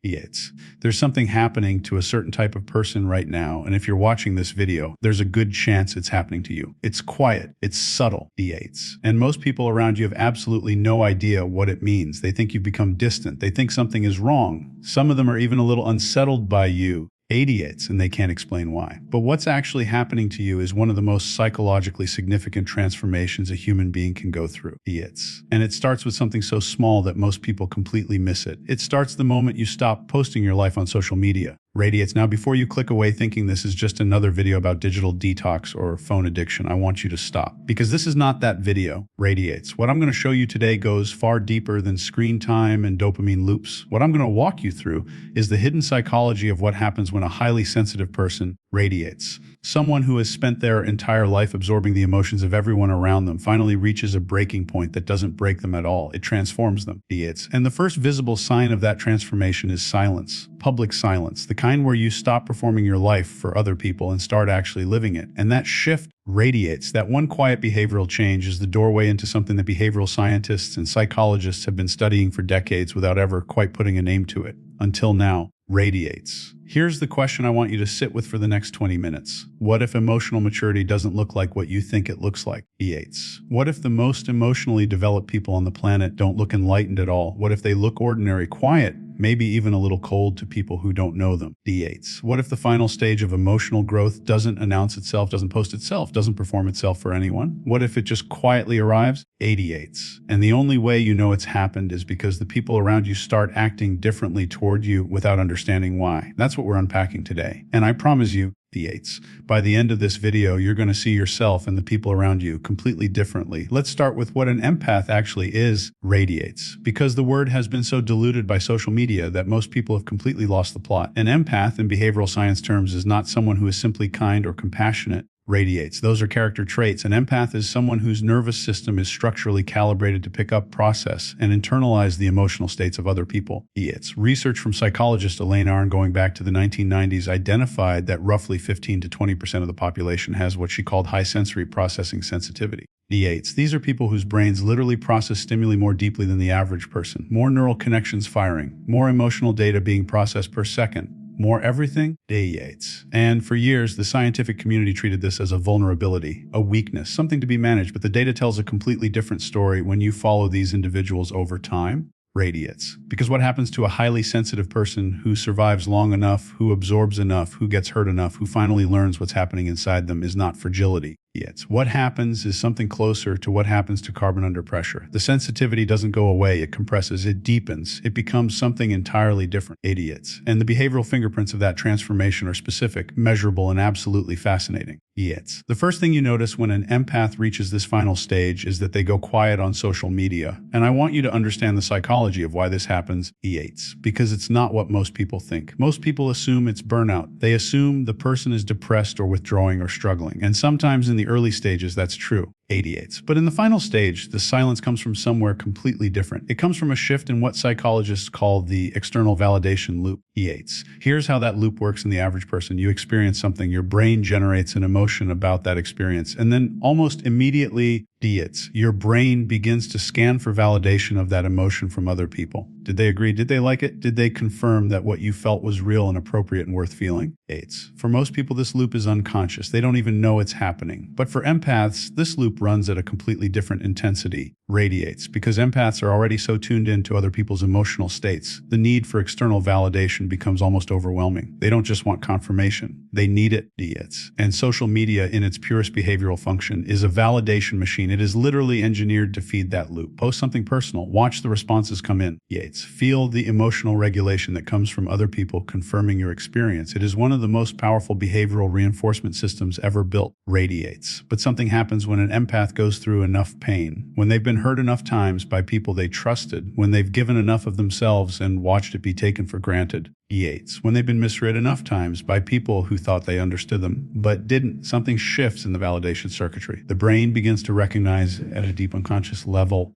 Yates. There's something happening to a certain type of person right now, and if you're watching this video, there's a good chance it's happening to you. It's quiet, it's subtle, Yates. And most people around you have absolutely no idea what it means. They think you've become distant. They think something is wrong. Some of them are even a little unsettled by you. Idiots, and they can't explain why. But what's actually happening to you is one of the most psychologically significant transformations a human being can go through. Idiots. And it starts with something so small that most people completely miss it. It starts the moment you stop posting your life on social media. Radiates. Now, before you click away thinking this is just another video about digital detox or phone addiction, I want you to stop. Because this is not that video. Radiates. What I'm going to show you today goes far deeper than screen time and dopamine loops. What I'm going to walk you through is the hidden psychology of what happens when a highly sensitive person radiates. Someone who has spent their entire life absorbing the emotions of everyone around them finally reaches a breaking point that doesn't break them at all. It transforms them. Idiots. And the first visible sign of that transformation is silence. Public silence. The kind where you stop performing your life for other people and start actually living it. And that shift radiates. That one quiet behavioral change is the doorway into something that behavioral scientists and psychologists have been studying for decades without ever quite putting a name to it. Until now. Radiates. Here's the question I want you to sit with for the next 20 minutes. What if emotional maturity doesn't look like what you think it looks like? Yates. What if the most emotionally developed people on the planet don't look enlightened at all? What if they look ordinary, quiet, maybe even a little cold to people who don't know them? Yates. What if the final stage of emotional growth doesn't announce itself, doesn't post itself, doesn't perform itself for anyone? What if it just quietly arrives? 88s. And the only way you know it's happened is because the people around you start acting differently toward you without understanding why. That's what we're unpacking today. And I promise you, Yates, by the end of this video, you're going to see yourself and the people around you completely differently. Let's start with what an empath actually is. Radiates. Because the word has been so diluted by social media that most people have completely lost the plot. An empath, in behavioral science terms, is not someone who is simply kind or compassionate. Radiates. Those are character traits. An empath is someone whose nervous system is structurally calibrated to pick up, process, and internalize the emotional states of other people. Idiots. Research from psychologist Elaine Aron going back to the 1990s identified that roughly 15 to 20% of the population has what she called high sensory processing sensitivity. Idiots. These are people whose brains literally process stimuli more deeply than the average person. More neural connections firing, more emotional data being processed per second. More everything? Idiots. And for years, the scientific community treated this as a vulnerability, a weakness, something to be managed, but the data tells a completely different story when you follow these individuals over time. Radiates. Because what happens to a highly sensitive person who survives long enough, who absorbs enough, who gets hurt enough, who finally learns what's happening inside them is not fragility. Idiots. What happens is something closer to what happens to carbon under pressure. The sensitivity doesn't go away, it compresses, it deepens, it becomes something entirely different. Idiots. And the behavioral fingerprints of that transformation are specific, measurable, and absolutely fascinating. Idiots. The first thing you notice when an empath reaches this final stage is that they go quiet on social media. And I want you to understand the psychology of why this happens. Idiots. Because it's not what most people think. Most people assume it's burnout. They assume the person is depressed or withdrawing or struggling. And sometimes in the early stages, that's true. Idiots. But in the final stage, the silence comes from somewhere completely different. It comes from a shift in what psychologists call the external validation loop. Idiots. Here's how that loop works in the average person. You experience something, your brain generates an emotion about that experience, and then almost immediately, idiots, your brain begins to scan for validation of that emotion from other people. Did they agree? Did they like it? Did they confirm that what you felt was real and appropriate and worth feeling? Idiots. For most people, this loop is unconscious. They don't even know it's happening. But for empaths, this loop runs at a completely different intensity. Radiates. Because empaths are already so tuned in to other people's emotional states, the need for external validation becomes almost overwhelming. They don't just want confirmation. They need it. Idiots. And social media, in its purest behavioral function, is a validation machine. It is literally engineered to feed that loop. Post something personal. Watch the responses come in. Yates. Feel the emotional regulation that comes from other people confirming your experience. It is one of the most powerful behavioral reinforcement systems ever built. Radiates. But something happens when an empath goes through enough pain, when they've been hurt enough times by people they trusted, when they've given enough of themselves and watched it be taken for granted. Yates. When they've been misread enough times by people who thought they understood them, but didn't, something shifts in the validation circuitry. The brain begins to recognize at a deep unconscious level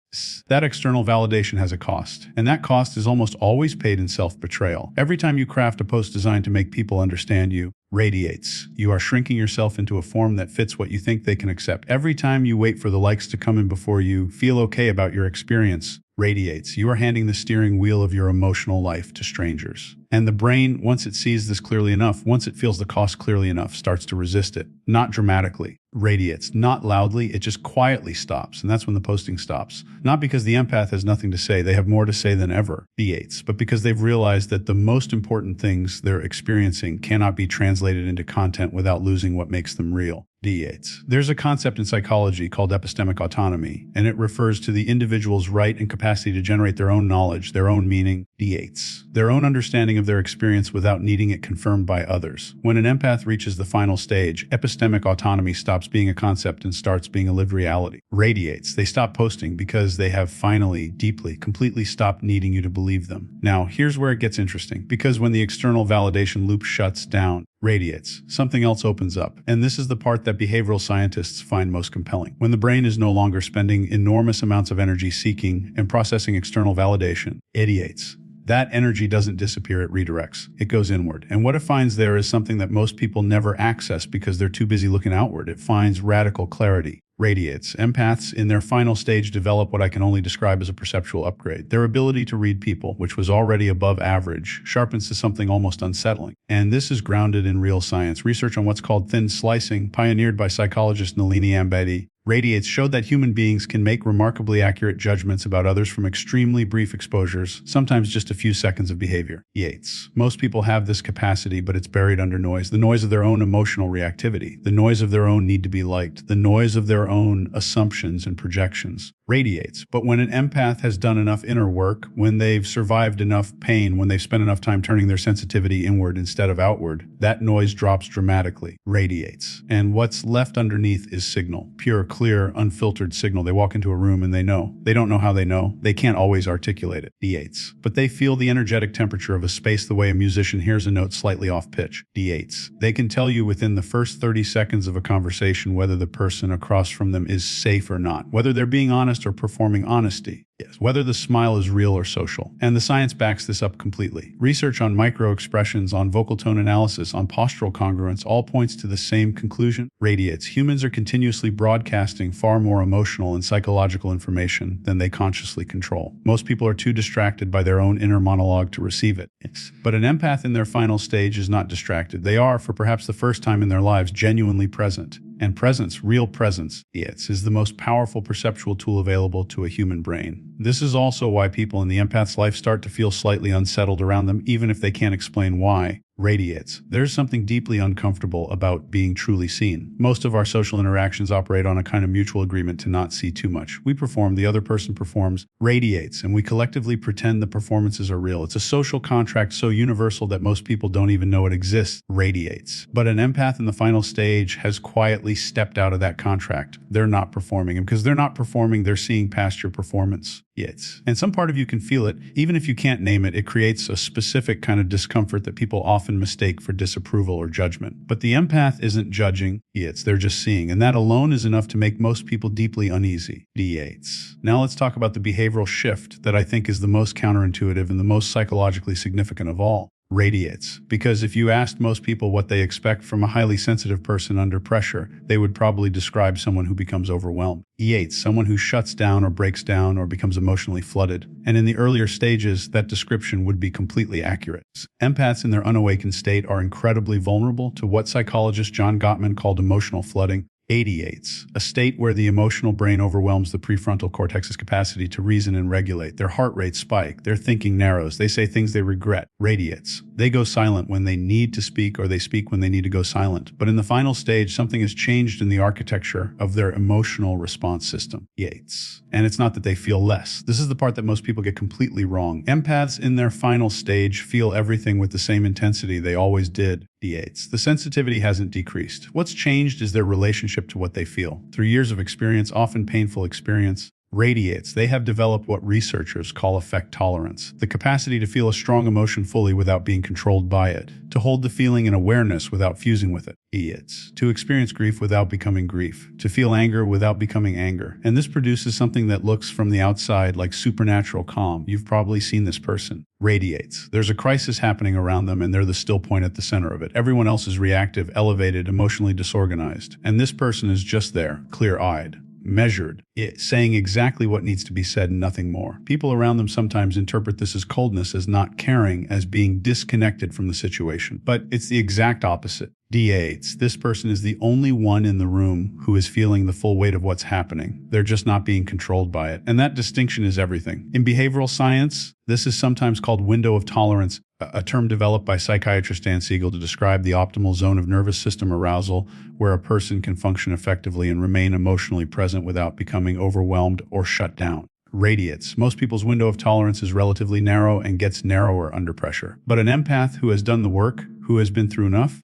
that external validation has a cost, and that cost is almost always paid in self-betrayal. Every time you craft a post designed to make people understand you, radiates. You are shrinking yourself into a form that fits what you think they can accept. Every time you wait for the likes to come in before you feel okay about your experience, radiates. You are handing the steering wheel of your emotional life to strangers. And the brain, once it sees this clearly enough, once it feels the cost clearly enough, starts to resist it. Not dramatically, radiates, not loudly, it just quietly stops. And that's when the posting stops. Not because the empath has nothing to say, they have more to say than ever, B8s, but because they've realized that the most important things they're experiencing cannot be translated into content without losing what makes them real. D8s. There's a concept in psychology called epistemic autonomy, and it refers to the individual's right and capacity to generate their own knowledge, their own meaning, D8s, their own understanding of their experience without needing it confirmed by others. When an empath reaches the final stage, epistemic autonomy stops being a concept and starts being a lived reality. Radiates. They stop posting because they have finally, deeply, completely stopped needing you to believe them. Now, here's where it gets interesting, because when the external validation loop shuts down, radiates, something else opens up. And this is the part that behavioral scientists find most compelling. When the brain is no longer spending enormous amounts of energy seeking and processing external validation, ideates. That energy doesn't disappear, it redirects. It goes inward. And what it finds there is something that most people never access because they're too busy looking outward. It finds radical clarity. Radiates. Empaths in their final stage develop what I can only describe as a perceptual upgrade. Their ability to read people, which was already above average, sharpens to something almost unsettling. And this is grounded in real science. Research on what's called thin slicing, pioneered by psychologist Nalini Ambady, radiates showed that human beings can make remarkably accurate judgments about others from extremely brief exposures, sometimes just a few seconds of behavior. Yates. Most people have this capacity, but it's buried under noise. The noise of their own emotional reactivity, the noise of their own need to be liked, the noise of their own assumptions and projections. Radiates. But when an empath has done enough inner work, when they've survived enough pain, when they've spent enough time turning their sensitivity inward instead of outward, that noise drops dramatically. Radiates. And what's left underneath is signal. Pure, clear, unfiltered signal. They walk into a room and they know. They don't know how they know. They can't always articulate it. D8s. But they feel the energetic temperature of a space the way a musician hears a note slightly off pitch. D8s. They can tell you within the first 30 seconds of a conversation whether the person across from them is safe or not, whether they're being honest or performing honesty. Yes, whether the smile is real or social. And the science backs this up completely. Research on micro-expressions, on vocal tone analysis, on postural congruence all points to the same conclusion. Radiates. Humans are continuously broadcasting far more emotional and psychological information than they consciously control. Most people are too distracted by their own inner monologue to receive it. Yes. But an empath in their final stage is not distracted. They are, for perhaps the first time in their lives, genuinely present. And presence, real presence, is the most powerful perceptual tool available to a human brain. This is also why people in the empath's life start to feel slightly unsettled around them, even if they can't explain why. Radiates. There's something deeply uncomfortable about being truly seen. Most of our social interactions operate on a kind of mutual agreement to not see too much. We perform, the other person performs, radiates, and we collectively pretend the performances are real. It's a social contract so universal that most people don't even know it exists. Radiates. But an empath in the final stage has quietly stepped out of that contract. They're not performing, and because they're not performing, they're seeing past your performance. Yes. And some part of you can feel it. Even if you can't name it, it creates a specific kind of discomfort that people often mistake for disapproval or judgment. But the empath isn't judging, they're just seeing, and that alone is enough to make most people deeply uneasy. D8s. Now let's talk about the behavioral shift that I think is the most counterintuitive and the most psychologically significant of all. Radiates. Because if you asked most people what they expect from a highly sensitive person under pressure, they would probably describe someone who becomes overwhelmed. E8s, someone who shuts down or breaks down or becomes emotionally flooded. And in the earlier stages, that description would be completely accurate. Empaths in their unawakened state are incredibly vulnerable to what psychologist John Gottman called emotional flooding. 88s, a state where the emotional brain overwhelms the prefrontal cortex's capacity to reason and regulate. Their heart rates spike, their thinking narrows, they say things they regret. Radiates. They go silent when they need to speak, or they speak when they need to go silent. But in the final stage, something has changed in the architecture of their emotional response system. Yates. And it's not that they feel less. This is the part that most people get completely wrong. Empaths in their final stage feel everything with the same intensity they always did. D8s. The sensitivity hasn't decreased. What's changed is their relationship to what they feel. Through years of experience, often painful experience, radiates. They have developed what researchers call affect tolerance, the capacity to feel a strong emotion fully without being controlled by it, to hold the feeling in awareness without fusing with it. Idiots. To experience grief without becoming grief, to feel anger without becoming anger. And this produces something that looks from the outside like supernatural calm. You've probably seen this person. Radiates. There's a crisis happening around them and they're the still point at the center of it. Everyone else is reactive, elevated, emotionally disorganized. And this person is just there, clear-eyed. measured, saying exactly what needs to be said and nothing more. People around them sometimes interpret this as coldness, as not caring, as being disconnected from the situation. But it's the exact opposite. D8s. This person is the only one in the room who is feeling the full weight of what's happening. They're just not being controlled by it. And that distinction is everything. In behavioral science, this is sometimes called window of tolerance, a term developed by psychiatrist Dan Siegel to describe the optimal zone of nervous system arousal where a person can function effectively and remain emotionally present without becoming overwhelmed or shut down. Radiates. Most people's window of tolerance is relatively narrow and gets narrower under pressure. But an empath who has done the work, who has been through enough,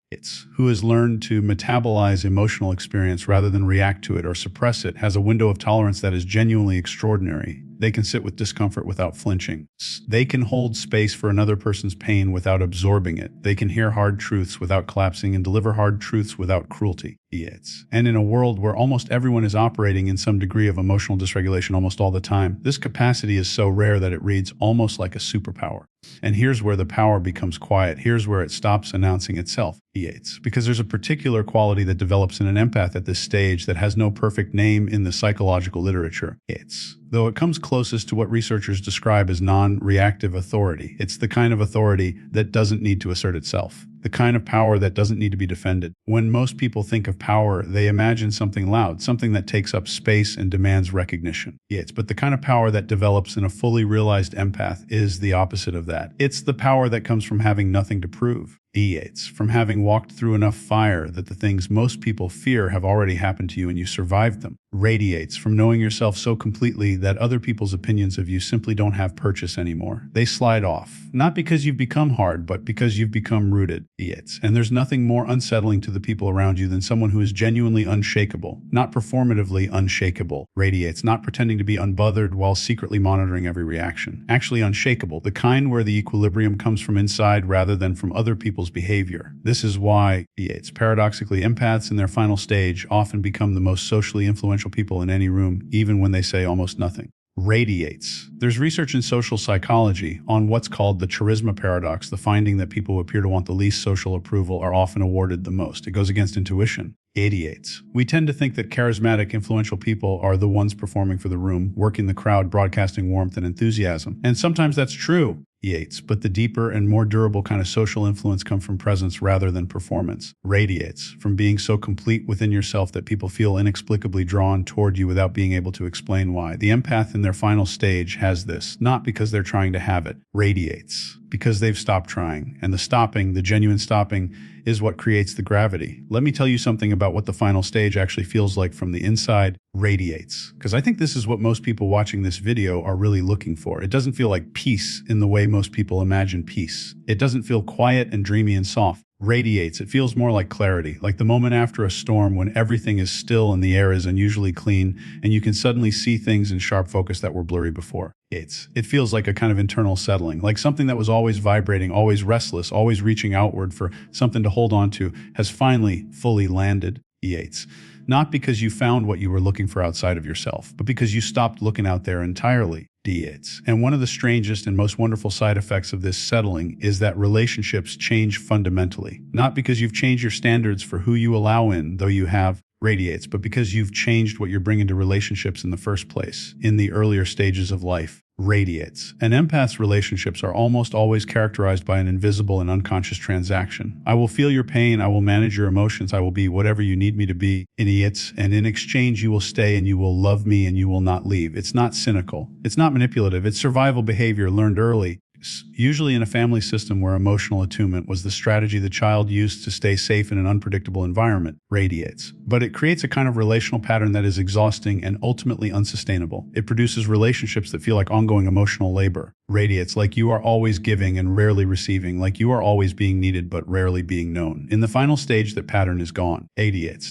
who has learned to metabolize emotional experience rather than react to it or suppress it, has a window of tolerance that is genuinely extraordinary. They can sit with discomfort without flinching. They can hold space for another person's pain without absorbing it. They can hear hard truths without collapsing and deliver hard truths without cruelty. And in a world where almost everyone is operating in some degree of emotional dysregulation almost all the time, this capacity is so rare that it reads almost like a superpower. And here's where the power becomes quiet. Here's where it stops announcing itself. Because there's a particular quality that develops in an empath at this stage that has no perfect name in the psychological literature. Though it comes closest to what researchers describe as non-reactive authority. It's the kind of authority that doesn't need to assert itself. The kind of power that doesn't need to be defended. When most people think of power, they imagine something loud, something that takes up space and demands recognition. But the kind of power that develops in a fully realized empath is the opposite of that. It's the power that comes from having nothing to prove. From having walked through enough fire that the things most people fear have already happened to you and you survived them. Radiates from knowing yourself so completely that other people's opinions of you simply don't have purchase anymore. They slide off, not because you've become hard, but because you've become rooted. And there's nothing more unsettling to the people around you than someone who is genuinely unshakable, not performatively unshakable. Radiates, not pretending to be unbothered while secretly monitoring every reaction. Actually unshakable, the kind where the equilibrium comes from inside rather than from other people's behavior. This is why, paradoxically, empaths in their final stage often become the most socially influential people in any room, even when they say almost nothing. Radiates. There's research in social psychology on what's called the charisma paradox, the finding that people who appear to want the least social approval are often awarded the most. It goes against intuition. Radiates. We tend to think that charismatic, influential people are the ones performing for the room, working the crowd, broadcasting warmth and enthusiasm. And sometimes that's true. But the deeper and more durable kind of social influence comes from presence rather than performance. Radiates from being so complete within yourself that people feel inexplicably drawn toward you without being able to explain why. The empath in their final stage has this, not because they're trying to have it. Radiates because they've stopped trying. And the stopping, the genuine stopping, is what creates the gravity. Let me tell you something about what the final stage actually feels like from the inside. Radiates. Because I think this is what most people watching this video are really looking for. It doesn't feel like peace in the way most people imagine peace. It doesn't feel quiet and dreamy and soft. Radiates. It feels more like clarity, like the moment after a storm when everything is still and the air is unusually clean and you can suddenly see things in sharp focus that were blurry before. It feels like a kind of internal settling, like something that was always vibrating, always restless, always reaching outward for something to hold on to, has finally fully landed. Not because you found what you were looking for outside of yourself, but because you stopped looking out there entirely. And one of the strangest and most wonderful side effects of this settling is that relationships change fundamentally. Not because you've changed your standards for who you allow in, though you have, but because you've changed what you're bringing to relationships in the first place, in the earlier stages of life. An empath's relationships are almost always characterized by an invisible and unconscious transaction. I will feel your pain, I will manage your emotions, I will be whatever you need me to be, and in exchange you will stay and you will love me and you will not leave. It's not cynical, it's not manipulative, it's survival behavior learned early, usually in a family system where emotional attunement was the strategy the child used to stay safe in an unpredictable environment. But it creates a kind of relational pattern that is exhausting and ultimately unsustainable. It produces relationships that feel like ongoing emotional labor. Like you are always giving and rarely receiving, like you are always being needed but rarely being known. In the final stage, that pattern is gone.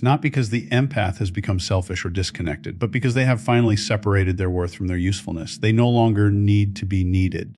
Not because the empath has become selfish or disconnected, but because they have finally separated their worth from their usefulness. They no longer need to be needed.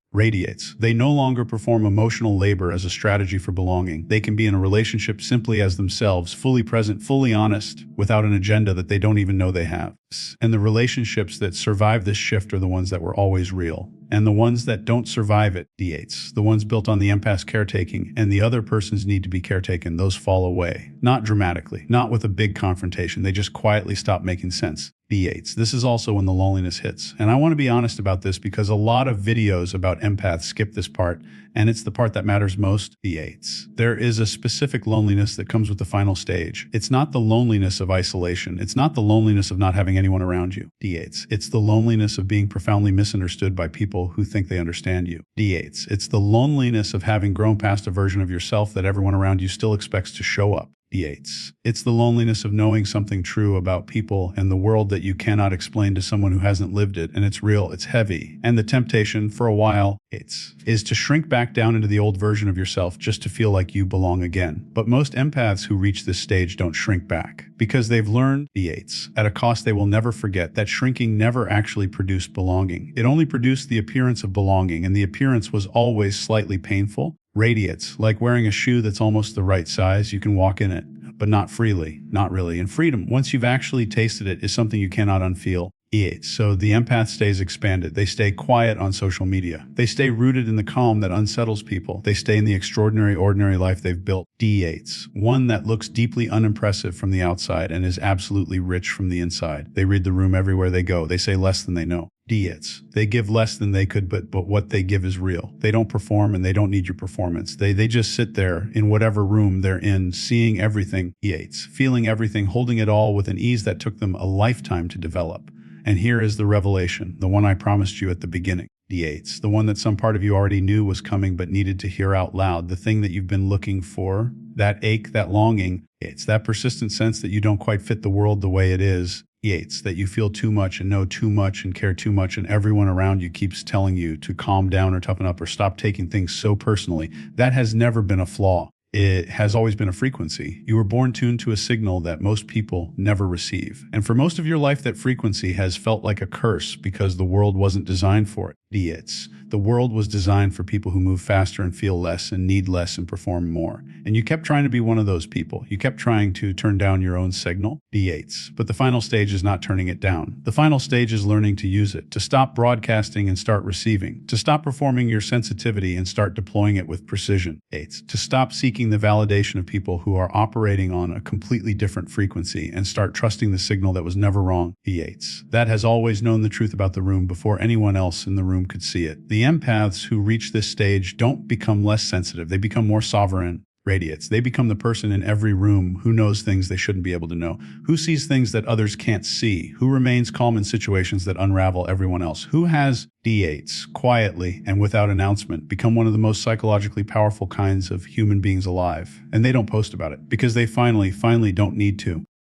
They no longer perform emotional labor as a strategy for belonging. They can be in a relationship simply as themselves, fully present, fully honest, without an agenda that they don't even know they have. And the relationships that survive this shift are the ones that were always real. And the ones that don't survive it, the ones built on the empath's caretaking and the other person's need to be caretaken, those fall away. Not dramatically, not with a big confrontation, they just quietly stop making sense. D8s. This is also when the loneliness hits. And I want to be honest about this because a lot of videos about empaths skip this part, and it's the part that matters most, D8s. There is a specific loneliness that comes with the final stage. It's not the loneliness of isolation. It's not the loneliness of not having anyone around you, D8s. It's the loneliness of being profoundly misunderstood by people who think they understand you, D8s. It's the loneliness of having grown past a version of yourself that everyone around you still expects to show up, D8s. It's the loneliness of knowing something true about people and the world that you cannot explain to someone who hasn't lived it, and it's real, it's heavy. And the temptation, for a while, is to shrink back down into the old version of yourself just to feel like you belong again. But most empaths who reach this stage don't shrink back because they've learned, D8s, at a cost they will never forget, that shrinking never actually produced belonging. It only produced the appearance of belonging, and the appearance was always slightly painful. Radiates, like wearing a shoe that's almost the right size, you can walk in it, but not freely, not really. And freedom, once you've actually tasted it, is something you cannot unfeel. D8s. So the empath stays expanded. They stay quiet on social media. They stay rooted in the calm that unsettles people. They stay in the extraordinary, ordinary life they've built. D8s. One that looks deeply unimpressive from the outside and is absolutely rich from the inside. They read the room everywhere they go. They say less than they know. D8s. They give less than they could, but what they give is real. They don't perform and they don't need your performance. They just sit there in whatever room they're in, seeing everything, D8s, feeling everything, holding it all with an ease that took them a lifetime to develop. And here is the revelation, the one I promised you at the beginning. D8s, the one that some part of you already knew was coming but needed to hear out loud, the thing that you've been looking for, that ache, that longing. It's that persistent sense that you don't quite fit the world the way it is. D8s, that you feel too much and know too much and care too much, and everyone around you keeps telling you to calm down or toughen up or stop taking things so personally. That has never been a flaw. It has always been a frequency. You were born tuned to a signal that most people never receive. And for most of your life, that frequency has felt like a curse because the world wasn't designed for it. D8s. The world was designed for people who move faster and feel less and need less and perform more. And you kept trying to be one of those people. You kept trying to turn down your own signal, D8s. But the final stage is not turning it down. The final stage is learning to use it, to stop broadcasting and start receiving, to stop performing your sensitivity and start deploying it with precision, D8s. To stop seeking the validation of people who are operating on a completely different frequency and start trusting the signal that was never wrong, D8s. That has always known the truth about the room before anyone else in the room could see it. The empaths who reach this stage don't become less sensitive. They become more sovereign, radiates. They become the person in every room who knows things they shouldn't be able to know, who sees things that others can't see, who remains calm in situations that unravel everyone else, who has D8s quietly and without announcement become one of the most psychologically powerful kinds of human beings alive. And they don't post about it because they finally don't need to.